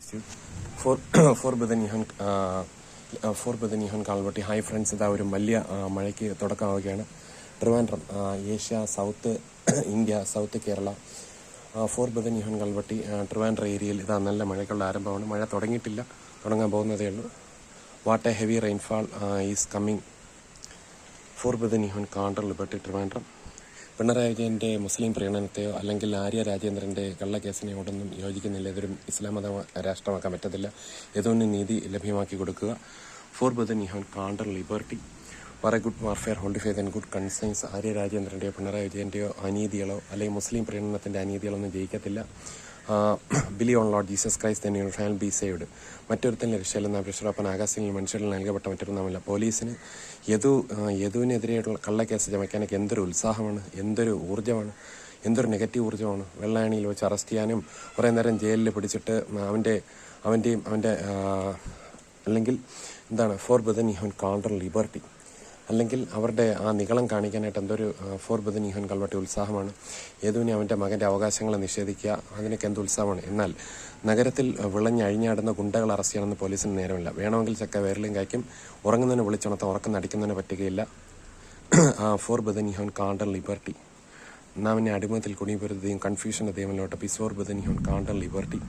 Four ബദനിഹൻ കാൽവട്ടി. Hi friends, ഇതാ ഒരു വലിയ മഴയ്ക്ക് തുടക്കമാവുകയാണ്. Trivandrum, Asia, south India, south Kerala, for ബദനിഹൻ കാൽവട്ടി, ട്രിവാൻഡ്രം ഏരിയയിൽ ഇതാ നല്ല മഴയ്ക്കുള്ള ആരംഭമാണ്. മഴ തുടങ്ങിയിട്ടില്ല, തുടങ്ങാൻ പോകുന്നതേ ഉള്ളൂ. What a heavy rainfall is coming. For ബദനിഹൻ കാണ്ടർ ലിബർട്ടി, ട്രിവാൻഡ്രം. പിണറായി വിജയൻ്റെ മുസ്ലിം പ്രീണനത്തെയോ അല്ലെങ്കിൽ ആര്യ രാജേന്ദ്രൻ്റെ കള്ളക്കേസിനെയോടൊന്നും യോജിക്കുന്നില്ല. ഇതൊരു ഇസ്ലാം മത രാഷ്ട്രമാക്കാൻ പറ്റത്തില്ല. ഏതൊന്നും നീതി ലഭ്യമാക്കി കൊടുക്കുക. ഫോർ ബദനിഹൻ കാണ്ടർ ലിബർട്ടി. വളരെ good warfare hold faith and good conscience. Arya രാജേന്ദ്രൻ്റെയോ പിണറായി വിജയൻ്റെയോ അനീതികളോ അല്ലെങ്കിൽ മുസ്ലിം പ്രീണനത്തിൻ്റെ അനീതികളൊന്നും ജയിക്കത്തില്ല. Believe on lord Jesus Christ തന്നെ യു ഷാൽ ബി സേവ്ഡ്. മറ്റൊരുത്തൻ്റെ രക്ഷയിലെന്ന വിശ്വപ്പൻ ആകാശങ്ങളിൽ മനുഷ്യരിൽ നൽകപ്പെട്ട മറ്റൊരു നാമല്ല. പോലീസിന് യദുവിനെതിരെയുള്ള കള്ളക്കേസ് ചമയ്ക്കാനൊക്കെ എന്തൊരു ഉത്സാഹമാണ്, എന്തൊരു ഊർജ്ജമാണ്, എന്തൊരു നെഗറ്റീവ് ഊർജ്ജമാണ്. വെള്ളായണിയിൽ വെച്ച് അറസ്റ്റ് ചെയ്യാനും കുറേ നേരം ജയിലിൽ പിടിച്ചിട്ട് അവൻ്റെ അല്ലെങ്കിൽ എന്താണ് ഫോർ ബദനിഹൻ കാണ്ടർ ലിബർട്ടി, അല്ലെങ്കിൽ അവരുടെ ആ നികളം കാണിക്കാനായിട്ട് എന്തൊരു ഫോർ ബദനിഹൻ കാൽവട്ടി ഉത്സാഹമാണ്. യദുവിനെ അവൻ്റെ മകൻ്റെ അവകാശങ്ങളെ നിഷേധിക്കുക, അതിനൊക്കെ എന്ത് ഉത്സാഹമാണ്. എന്നാൽ നഗരത്തിൽ വിളഞ്ഞഴിഞ്ഞാടുന്ന ഗുണ്ടകൾ അറസ്റ്റ് ചെയ്യണമെന്ന് പോലീസിന് നേരമില്ല. വേണമെങ്കിൽ ചക്ക വേരലും കായ്ക്കും. ഉറങ്ങുന്നതിന് വിളിച്ചുണർത്താൻ ഉറക്കം നടിക്കുന്നതിന് പറ്റുകയില്ല. ഫോർ ബദനിഹൻ കാണ്ടർ ലിബർട്ടി. നാം എന്നെ അടിമത്തിൽ കുണിപെരുത്തുകയും കൺഫ്യൂഷൻ്റെ ദൈവത്തിലോട്ട്. ഫോർ ബദനിഹൻ കാണ്ടർ ലിബർട്ടി.